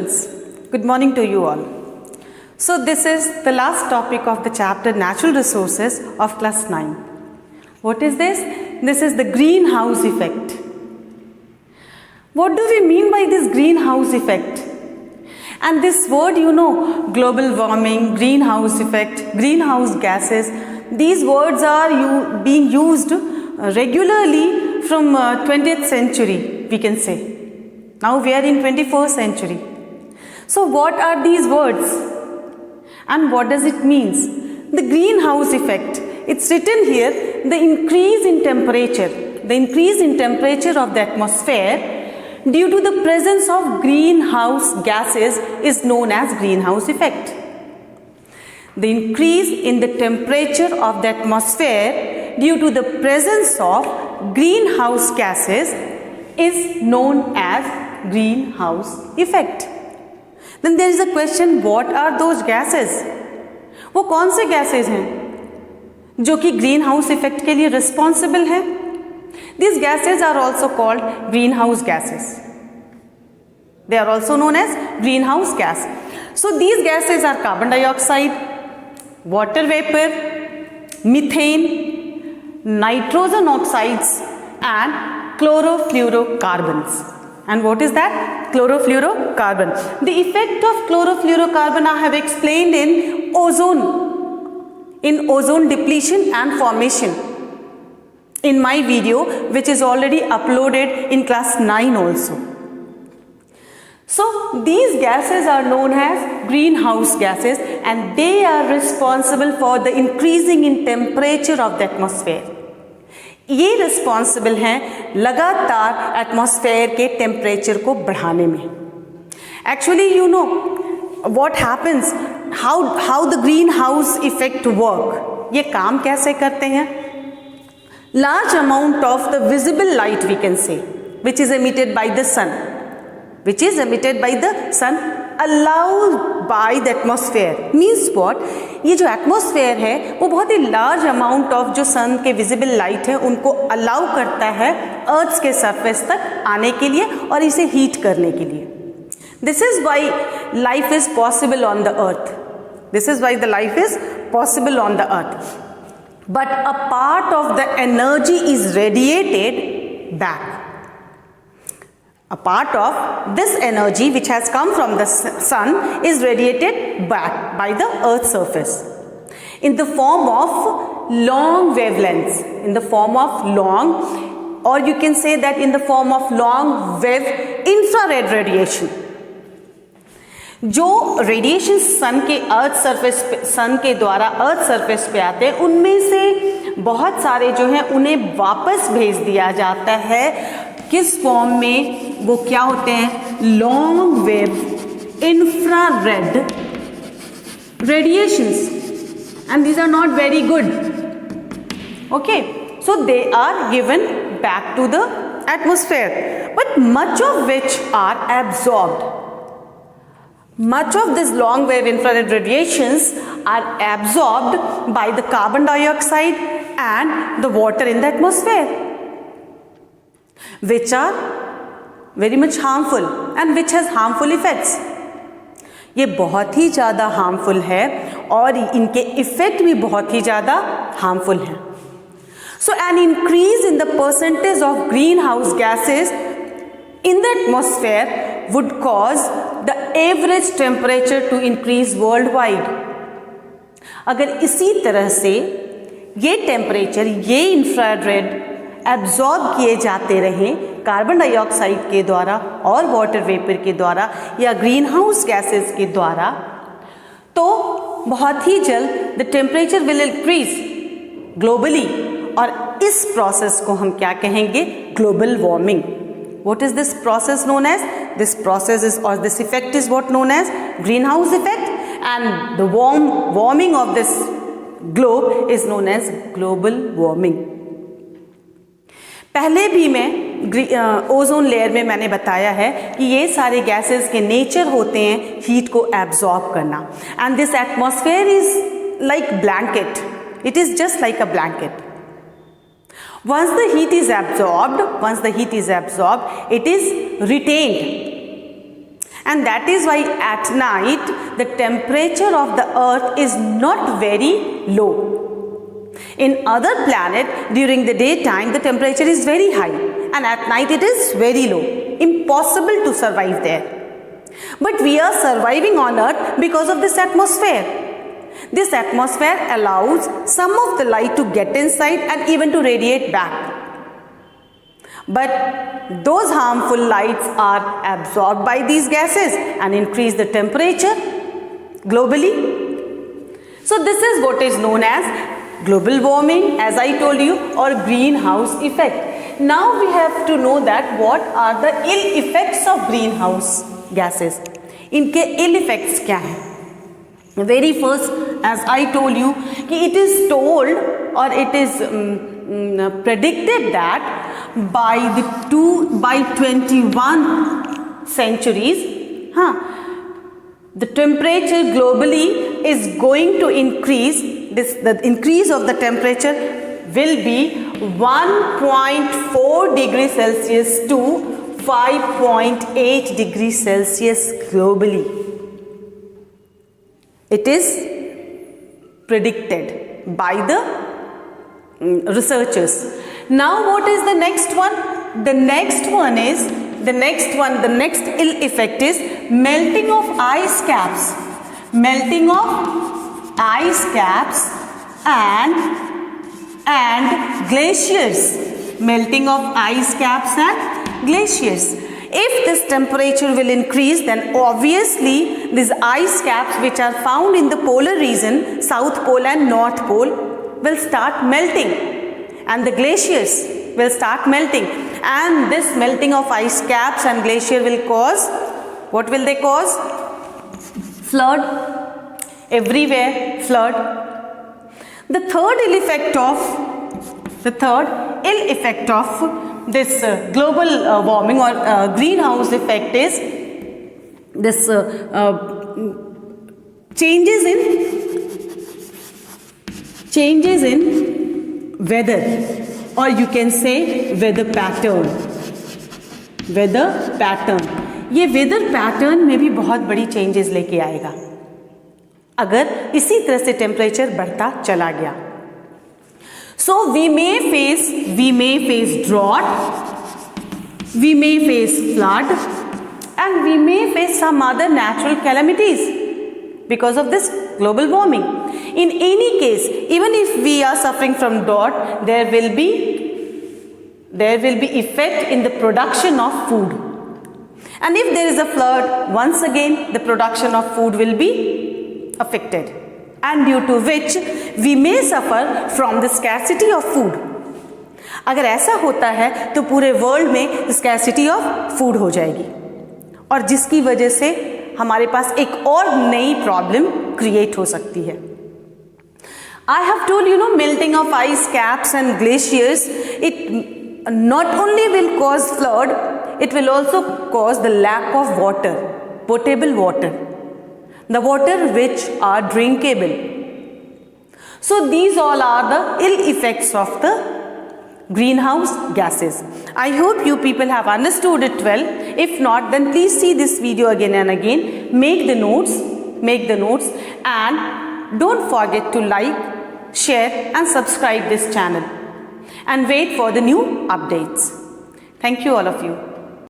students, good morning to you all. So this is the last topic of the chapter Natural Resources of class 9. What is this? This is the greenhouse effect. What do we mean by this greenhouse effect? And this word, global warming, greenhouse effect, greenhouse gases, these words are being used regularly from 20th century, we can say. Now we are in 21st century. So what are these words? And what does it mean? The greenhouse effect. It's written here, the increase in temperature of the atmosphere due to the presence of greenhouse gases is known as greenhouse effect. The increase in the temperature of the atmosphere due to the presence of greenhouse gases is known as greenhouse effect. Then there is a question, what are those gases? वो कौन से gases हैं जो कि greenhouse effect के लिए responsible हैं? These gases are also called greenhouse gases. They are also known as greenhouse gas. So these gases are carbon dioxide, water vapor, methane, nitrogen oxides and chlorofluorocarbons. And what is that? Chlorofluorocarbon. The effect of chlorofluorocarbon I have explained in ozone depletion and formation in my video, which is already uploaded in class 9 also. So these gases are known as greenhouse gases and they are responsible for the increasing in temperature of the atmosphere. ये responsible हैं लगातार atmosphere के temperature को बढ़ाने में. Actually what happens, how the green house effect work. ये काम कैसे करते हैं? Large amount of the visible light we can say which is emitted by the sun allowed by the atmosphere means what? ये जो एटमॉस्फेयर है वो बहुत ही लार्ज अमाउंट ऑफ जो सन के विजिबल लाइट है उनको अलाउ करता है अर्थ के सरफेस तक आने के लिए और इसे हीट करने के लिए. This is why life is possible on the earth. But a part of the energy is radiated back. A part of this energy which has come from the sun is radiated back by the earth's surface in the form of long wavelengths, or you can say that in the form of long wave infrared radiation. जो radiation सन के द्वारा earth surface पे आते हैं उनमें से बहुत सारे जो हैं उन्हें वापस भेज दिया जाता है. किस फॉर्म में? वो क्या होते हैं? Long wave infrared radiations, and these are not very good. Okay, so they are given back to the atmosphere, but much of which are absorbed. Much of this long wave infrared radiations are absorbed by the carbon dioxide and the water in the atmosphere, which are very much harmful and which has harmful effects. ये बहुत ही ज़्यादा harmful है और इनके effect भी बहुत ही ज़्यादा harmful है. So an increase in the percentage of greenhouse gases in the atmosphere would cause the average temperature to increase worldwide. अगर इसी तरह से ये टेम्परेचर, ये इंफ्रारेड एब्जॉर्ब किए जाते रहें कार्बन डाइऑक्साइड के द्वारा और वाटर वेपर के द्वारा या ग्रीन हाउस गैसेस के द्वारा, तो बहुत ही जल्द the temperature will increase globally. और इस प्रोसेस को हम क्या कहेंगे? Global warming. What is this process known as? This process is, or this effect is what known as greenhouse effect, and the warming of this globe is known as global warming. पहले भी मैं ozone layer में मैंने बताया है कि ये सारे गैसेस के नेचर होते हैं हीट को एब्जॉर्ब करना. And this atmosphere is like blanket. It is just like a blanket. Once the heat is absorbed, it is retained And that is why at night the temperature of the earth is not very low. In other planet during the daytime the temperature is very high and at night it is very low. Impossible to survive there. But we are surviving on earth because of this atmosphere. This atmosphere allows some of the light to get inside and even to radiate back. But those harmful lights are absorbed by these gases and increase the temperature globally. So this is what is known as global warming, as I told you, or greenhouse effect. Now we have to know that what are the ill effects of greenhouse gases. इनके ill effects क्या हैं? Very first, as I told you, it is told or it is predicted that by 21 centuries, the temperature globally is going to increase. The increase of the temperature will be 1.4 degrees Celsius to 5.8 degrees Celsius globally. It is predicted by the researchers. Now what is the next one? The next ill effect is melting of ice caps. Melting of ice caps and glaciers. Melting of ice caps and glaciers. If this temperature will increase, then obviously these ice caps which are found in the polar region, South Pole and North Pole, will start melting and the glaciers will start melting, and this melting of ice caps and glacier will cause, what will they cause? Flood. Everywhere flood. The third ill effect of this global warming or greenhouse effect is this changes in weather, or you can say weather pattern. ये weather pattern में भी बहुत बड़ी changes लेके आएगा अगर इसी तरह से टेम्परेचर बढ़ता चला गया. So we may face drought, we may face flood, and we may face some other natural calamities because of this global warming. In any case, even if we are suffering from drought, there will be effect in the production of food. And if there is a flood, once again the production of food will be affected, and due to which we may suffer from the scarcity of food. अगर ऐसा होता है तो पूरे world में scarcity of food हो जाएगी, और जिसकी वजह से हमारे पास एक और नई प्रॉब्लम क्रिएट हो सकती है. I have told you, melting of ice caps and glaciers, it not only will cause flood, it will also cause the lack of water, potable water, the water which are drinkable. So these all are the ill effects of the greenhouse gases. I hope you people have understood it well. If not, then please see this video again and again. Make the notes, and don't forget to like, share and subscribe this channel, and wait for the new updates. Thank you all of you.